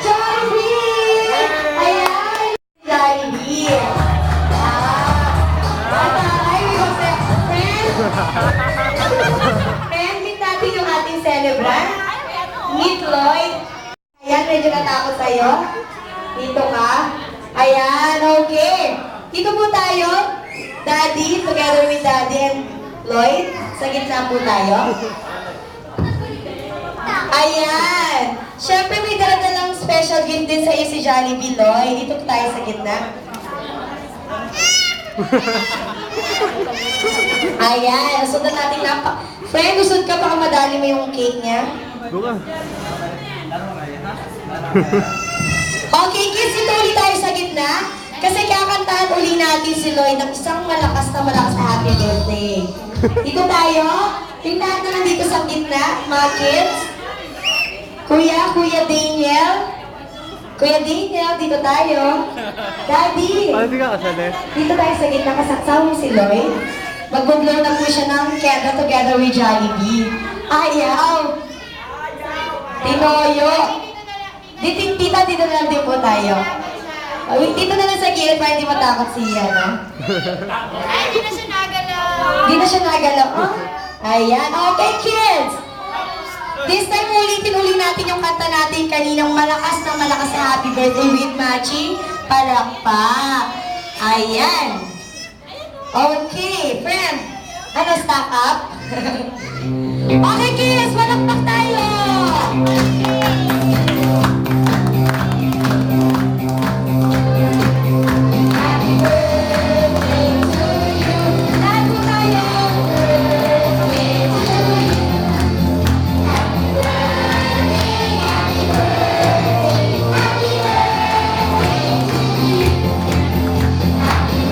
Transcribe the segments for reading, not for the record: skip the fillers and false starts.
Jollibee! Ayan! Jollibee! Ay, friend! Friend, meet natin yung ating celebrant. Meet Lloyd. Ayan, medyo natakot sa'yo. Dito ka. Ayan, okay. Dito po tayo. Daddy, together with Daddy and Lloyd. Sa gitna po tayo. Ayan. Siyempre may daladalang special gift din sa iyo si Jollibee, Lloyd. Dito po tayo sa gitna. Ayan. Sundan natin na. Friend, usod ka baka madali mo yung cake niya. Okay, kids, dito ulit tayo sa gitna. Kasi kakantahan uli natin si Lloyd ng isang malakas na happy birthday. Dito tayo. Tingnan na nandito sa gitna, mga kids. Kuya Daniel. Kuya Daniel, dito tayo. Daddy. Paano di ka kasali? Dito tayo sa gitna, kasaksaw mo si Lloyd. Mag-blow na po siya ng candle together with Jollibee. Ayaw! Tinoyo! Tita, dito na lang din po tayo. Dito na lang sa gilid para hindi matakot siya, no? Ay, hindi na siya nagalaw. Hindi na siya nagalaw. Oh? Ayan. Okay, kids! This time, ulitin natin yung kanta natin kaninang malakas na happy birthday with matching palakpak. Ayan. Okay, friend. Ano, stack up? Okay, kids, palakpak tayo! Happy birthday to you. Lahat po tayo. Birthday to you. Happy birthday, happy birthday, happy birthday to you. Happy birthday to you. Happy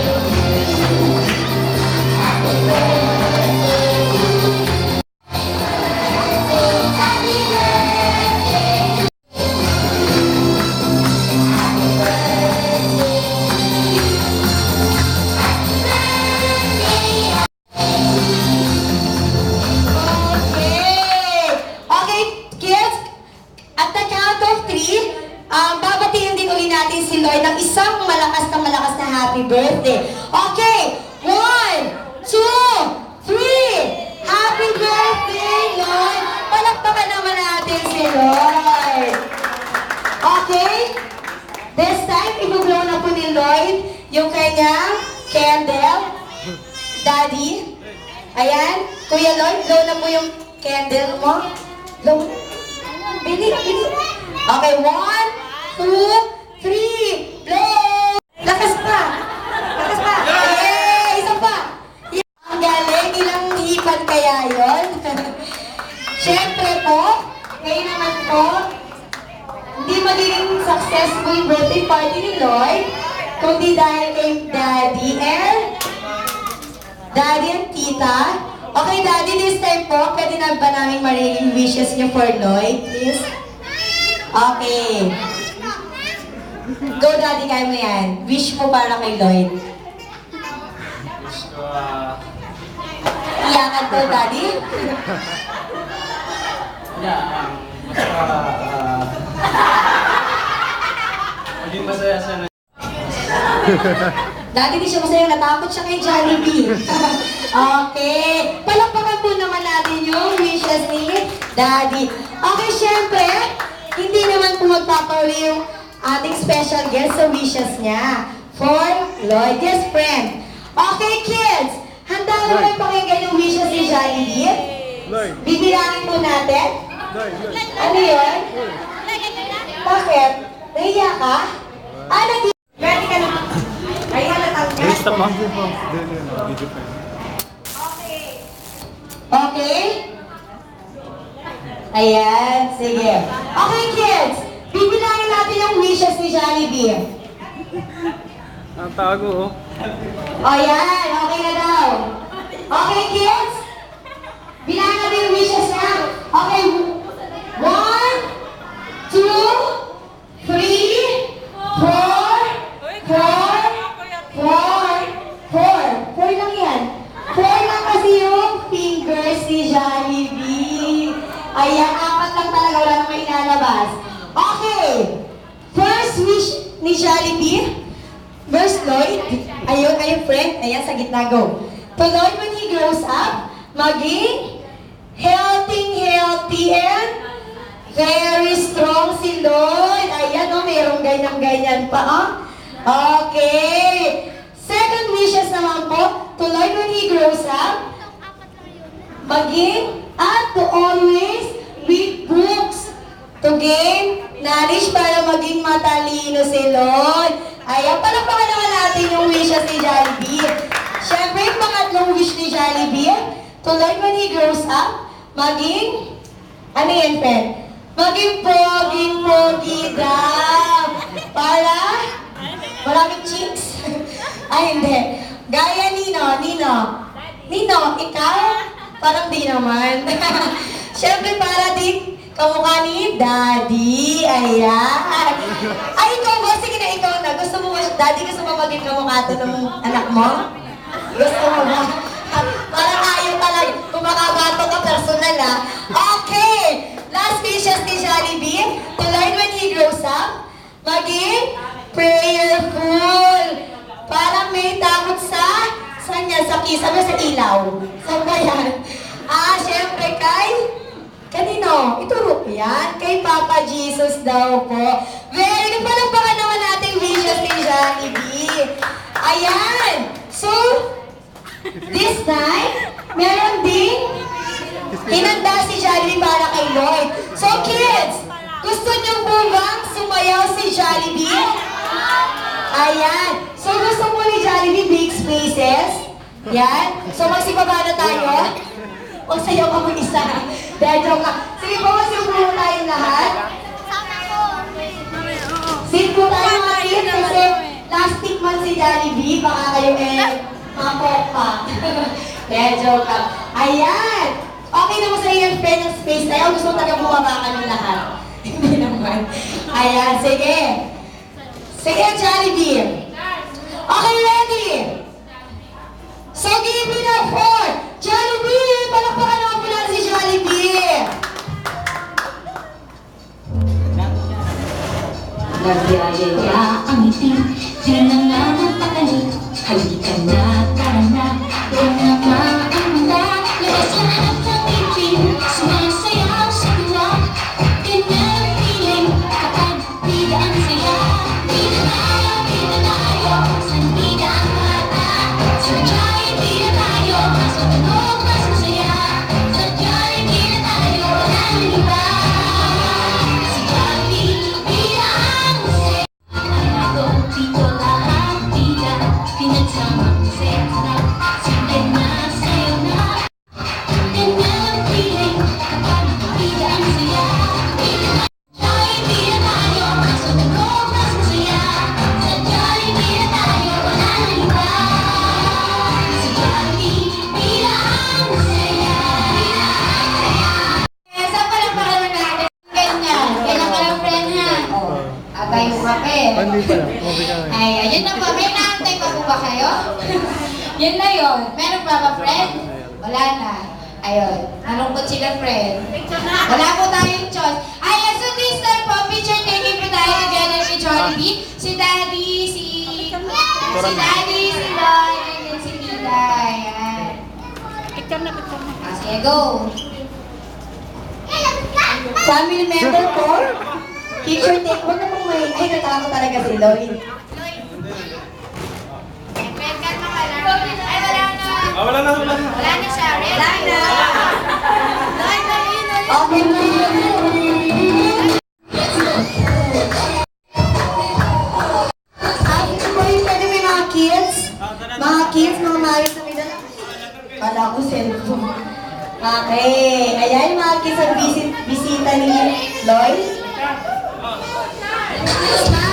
birthday to you. Happy birthday. Okay, kids, at the count of 3, babatiin din uli natin si Lloyd ng isang malakas na happy birthday. Okay, 1, 2, 3, happy birthday, Lloyd! Palakpakan naman natin si Lloyd. Okay, this time, i-blow na po ni Lloyd yung kanyang candle. Daddy, ayan, Kuya Lloyd, blow na po yung candle mo. Blow. Bilis. Okay, 1, 2, 3, blow! Lakas pa! Yay! Isa pa! Ang galing, ilang hipan kaya yun? Siyempre po, ngayon naman po, hindi magiging successful yung birthday party ni Lloyd, kundi dahil kay Daddy and Tita. Okay, Daddy, this time po, pwede na ba namin marinig wishes niyo for Lloyd, please? Okay. Go, Daddy, kaya mo yan. Wish mo para kay Lloyd. Wish ko, Iyakan to, Daddy? maging masaya siya na. Daddy, di siya masaya. Natakot siya kay Jollibee. Okay. Palakpakan po naman natin yung wishes ni Daddy. Okay, syempre, hindi naman po magpapauli yung ating special guest sa wishes niya. For Lloyd. Yes, friend. Okay, kids. Handa na ba pakinggan yung wishes ni Jollibee? Lloyd. Bibilangin po natin. Lloyd. Ano yun? Bakit? Nahiya ka? Ready ka na? Ayan, natanggal. Stop mo. Okay? Ayan, sige. Okay, kids. Bibilangin natin yung wishes ni Jollibee. Ang tago, oh. O yan, okay na daw. Okay, kids? Bilangan natin yung wishes na. Okay, 1, 2, 3, 4, 4 lang yan. 4 lang kasi yung fingers ni Jollibee. Ayan, 4 lang talaga, wala nang may ilalabas. Okay, first wish ni Jollibee, First Lloyd, ayun friend, ayan sa gitna, go. To Lloyd, when he grows up, maging healthy and very strong si Lloyd. Ayan o, mayroong ganyan-ganyan pa, oh. Okay. Second wishes naman po, to Lloyd when he grows up, maging at to always read books to gain knowledge para maging matalino si Lloyd. Ayan, palakpakan naman natin yung wishes ni Jollibee. Siyempre, yung pangatlong wish ni Jollibee, to Lloyd when he grows up, maging, ano yan, friend? Maging pogi daw. Para, maraming chicks? Ay, hindi. Gaya Nino, ikaw? Parang di naman. Siyempre, para din kamukha ni Daddy. Ayan. Ay, ikaw ba? Sige na, ikaw na. Gusto mo ba, Daddy, gusto mo maging kamukha to ng anak mo? Gusto mo ba? Parang ayaw talaga. Kung makabato ka, personal ah. Okay! Last wishes ni Jollibee. To learn when he grows up, maging prayerful. Parang may takot sa niya, sa sabi sa ilaw. Saan ba yan? Siyempre kanino? Ituro ko yan. Kay Papa Jesus daw po. Very good. Palagpakan naman natin wishes ni Jollibee. Ayan. So, this time, meron ding hinanda si Jollibee para kay Lloyd. So, kids, gusto niyo po bang sumayaw si Jollibee? Ayan. So, gusto mo ni Jollibee big spaces? Yan. So, magsibaba na tayo. Magsayaw ka mag-isa. Dahil joke ka. Sige po, magsimulo tayong lahat. Sit po tayo mga kids kasi plastic man si Jollibee. Baka kayo makapok pa. Dahil joke ka. Ayan. Okay na mo sa iyo friend ng space tayo. Gusto mo talaga bumaba ka ng lahat. Hindi naman. Ayan. Sige. Sige, Jollibee. Okay, ready? So, give me the 4. Jollibee! Palakpakan naman po natin si Jollibee. Nagyayaya ang ngiti, di na nga magpakali. Halika na, tara na, tumamaan na. Labas lahat ng ngipin, sumasayaw sa tuwa. Ganyan ang feeling, kapag bida ang saya. Bida tayo, sandida ang mata. Sa Jollibee na tayo, mas matunog, mas masaya. Sa Jollibee na tayo, wala nang iba. Sa Jollibee, bida ang saya. Ako, dito lahat, bida, pinagsama, sexta. Sige na, sayo na. Ganyan ang feeling, kapag bida ang saya. Bida na, Jollibee na tayo, mas matunog, mas masaya. Sa Jollibee na tayo, wala nang iba. Sa Jollibee, bida ang saya. Sa palakpakan naman natin. Ganyan. Kailan ka lang friend ha? Abay yung kape. Hindi pa lang. Okay ka na. Ay, ayun na po. May naantay pa po ba kayo? Yun na yun. Meron pa ba friend? Wala na. Ayun. Nalungkot sila friend. Wala po tayong choice. Ayun, so this time po, picture taking po tayo together with Jollibee. Si Daddy, si Daddy, si Lloyd, and then si Tita. Ayan. Sige, go. Family member po. Teacher take. Huwag namang may... Ay, natakot talaga si Lloyd. Friend, kalma ka lang. Ay, wala na. Wala na. Wala na siya. Wala na. Okay, pwede may mga kids? Mga kids, mga mayos na may dala. Kala ko cellphone. Okay. Ayan, mga kids ang bisita ni Lloyd. Smile!